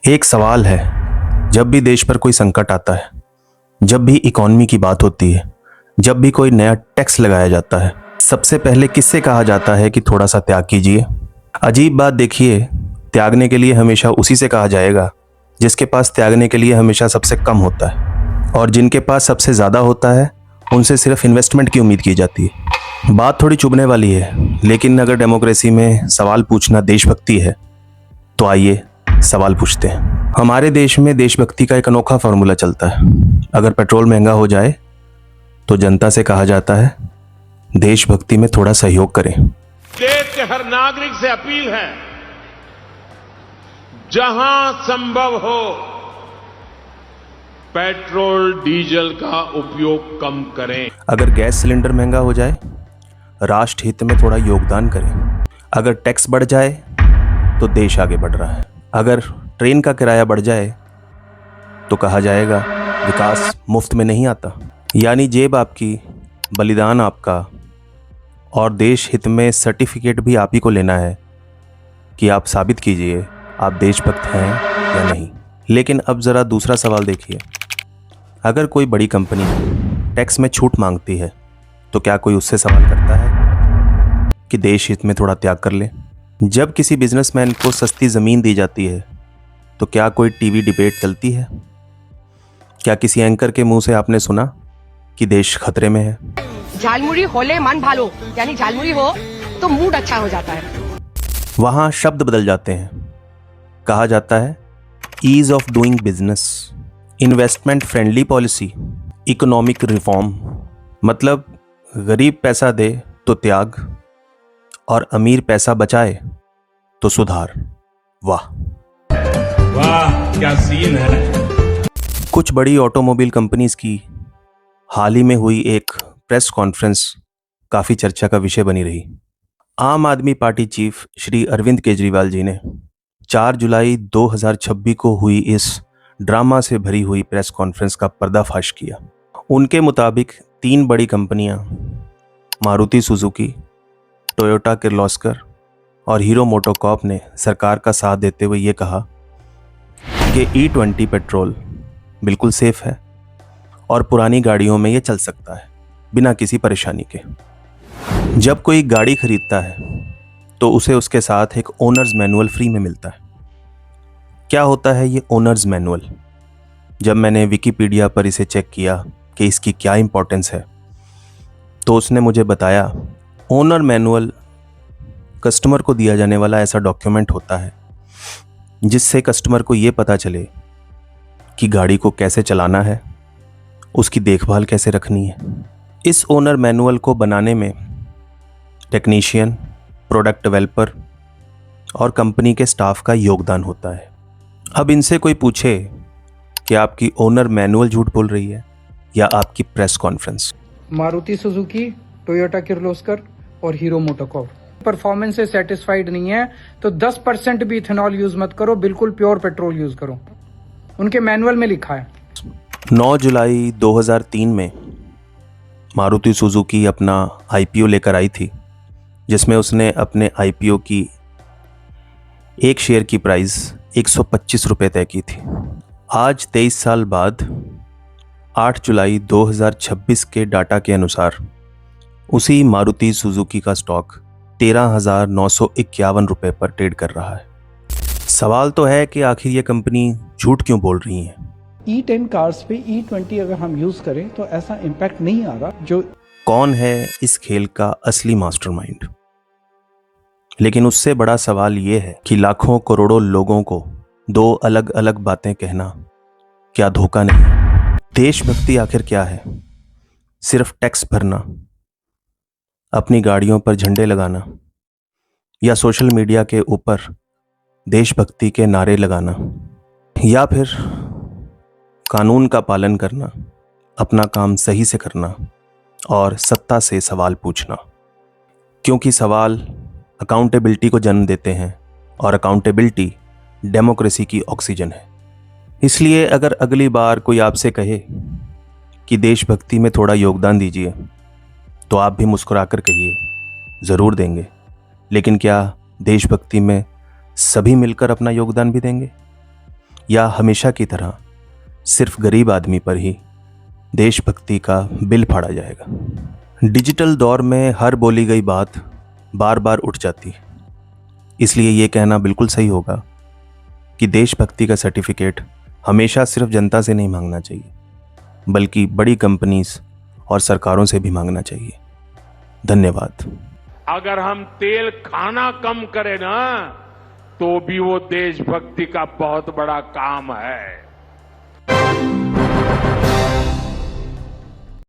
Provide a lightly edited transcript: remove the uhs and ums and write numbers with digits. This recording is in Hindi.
एक सवाल है, जब भी देश पर कोई संकट आता है, जब भी इकोनॉमी की बात होती है, जब भी कोई नया टैक्स लगाया जाता है, सबसे पहले किससे कहा जाता है कि थोड़ा सा त्याग कीजिए। अजीब बात देखिए, त्यागने के लिए हमेशा उसी से कहा जाएगा जिसके पास त्यागने के लिए हमेशा सबसे कम होता है, और जिनके पास सबसे ज़्यादा होता है उनसे सिर्फ इन्वेस्टमेंट की उम्मीद की जाती है। बात थोड़ी चुभने वाली है, लेकिन अगर डेमोक्रेसी में सवाल पूछना देशभक्ति है तो आइए सवाल पूछते हैं। हमारे देश में देशभक्ति का एक अनोखा फॉर्मूला चलता है। अगर पेट्रोल महंगा हो जाए तो जनता से कहा जाता है देशभक्ति में थोड़ा सहयोग करें। देश के हर नागरिक से अपील है, जहां संभव हो पेट्रोल डीजल का उपयोग कम करें। अगर गैस सिलेंडर महंगा हो जाए, राष्ट्र हित में थोड़ा योगदान करें। अगर टैक्स बढ़ जाए तो देश आगे बढ़ रहा है। अगर ट्रेन का किराया बढ़ जाए तो कहा जाएगा विकास मुफ्त में नहीं आता। यानी जेब आपकी, बलिदान आपका, और देश हित में सर्टिफिकेट भी आप ही को लेना है कि आप साबित कीजिए आप देशभक्त हैं या नहीं। लेकिन अब ज़रा दूसरा सवाल देखिए, अगर कोई बड़ी कंपनी टैक्स में छूट मांगती है तो क्या कोई उससे सवाल करता है कि देश हित में थोड़ा त्याग कर ले? जब किसी बिजनेसमैन को सस्ती ज़मीन दी जाती है तो क्या कोई टीवी डिबेट चलती है? क्या किसी एंकर के मुंह से आपने सुना कि देश खतरे में है? झालमुड़ी होले मन भालो, यानी झालमुड़ी हो तो मूड अच्छा हो जाता है। वहाँ शब्द बदल जाते हैं। कहा जाता है ease of doing business, investment friendly policy, economic reform. मतलब गरीब पैसा दे तो त्याग और अमीर पैसा बचाए तो सुधार। वाह वाह, क्या सीन है। कुछ बड़ी ऑटोमोबाइल कंपनीज की हाल ही में हुई एक प्रेस कॉन्फ्रेंस काफ़ी चर्चा का विषय बनी रही। आम आदमी पार्टी चीफ श्री अरविंद केजरीवाल जी ने 4 जुलाई 2026 को हुई इस ड्रामा से भरी हुई प्रेस कॉन्फ्रेंस का पर्दाफाश किया। उनके मुताबिक 3 बड़ी कंपनियां मारुति सुजुकी, टोयोटा किर्लोस्कर और हीरो मोटोकॉर्प ने सरकार का साथ देते हुए ये कहा कि E20 पेट्रोल बिल्कुल सेफ है और पुरानी गाड़ियों में ये चल सकता है बिना किसी परेशानी के। जब कोई गाड़ी खरीदता है तो उसे उसके साथ एक ओनर्स मैनुअल फ्री में मिलता है। क्या होता है ये ओनर्स मैनुअल? जब मैंने विकिपीडिया पर इसे चेक किया कि इसकी क्या इंपॉर्टेंस है तो उसने मुझे बताया ओनर मैनुअल कस्टमर को दिया जाने वाला ऐसा डॉक्यूमेंट होता है जिससे कस्टमर को ये पता चले कि गाड़ी को कैसे चलाना है, उसकी देखभाल कैसे रखनी है। इस ओनर मैनुअल को बनाने में टेक्नीशियन, प्रोडक्ट डेवलपर और कंपनी के स्टाफ का योगदान होता है। अब इनसे कोई पूछे कि आपकी ओनर मैनुअल झूठ बोल रही है या आपकी press conference. Maruti Suzuki, Toyota Kirloskar और हीरो मोटोकॉर्प परफॉर्मेंस से सेटिस्फाइड नहीं है तो 10% भी इथेनॉल यूज मत करो, बिल्कुल प्योर पेट्रोल यूज करो। उनके मैनुअल में लिखा है। 9 जुलाई 2003 में मारुति सुजुकी अपना आईपीओ लेकर आई थी, जिसमें उसने अपने आईपीओ की एक शेयर की प्राइस 125 रुपये तय की थी। आज 23 साल बाद 8 जुलाई 2026 के डाटा के अनुसार उसी मारुति सुजुकी का स्टॉक 13,951 रुपये पर ट्रेड कर रहा है। सवाल तो है कि आखिर ये कंपनी झूठ क्यों बोल रही है? E10 कार्स पे E20 अगर हम यूज करें तो ऐसा इम्पैक्ट नहीं आ रहा। जो कौन है इस खेल का असली मास्टरमाइंड? लेकिन उससे बड़ा सवाल ये है कि लाखों करोड़ों लोगों को 2 अलग अलग बातें कहना क्या धोखा नहीं? देशभक्ति आखिर क्या है? सिर्फ टैक्स भरना, अपनी गाड़ियों पर झंडे लगाना, या सोशल मीडिया के ऊपर देशभक्ति के नारे लगाना, या फिर कानून का पालन करना, अपना काम सही से करना और सत्ता से सवाल पूछना? क्योंकि सवाल अकाउंटेबिलिटी को जन्म देते हैं और अकाउंटेबिलिटी डेमोक्रेसी की ऑक्सीजन है। इसलिए अगर अगली बार कोई आपसे कहे कि देशभक्ति में थोड़ा योगदान दीजिए तो आप भी मुस्कुराकर कहिए ज़रूर देंगे। लेकिन क्या देशभक्ति में सभी मिलकर अपना योगदान भी देंगे? या हमेशा की तरह सिर्फ गरीब आदमी पर ही देशभक्ति का बिल फाड़ा जाएगा। डिजिटल दौर में हर बोली गई बात बार बार उठ जाती है, इसलिए ये कहना बिल्कुल सही होगा कि देशभक्ति का सर्टिफिकेट हमेशा सिर्फ जनता से नहीं मांगना चाहिए, बल्कि बड़ी कंपनीज और सरकारों से भी मांगना चाहिए। धन्यवाद। अगर हम तेल खाना कम करें ना, तो भी वो देशभक्ति का बहुत बड़ा काम है।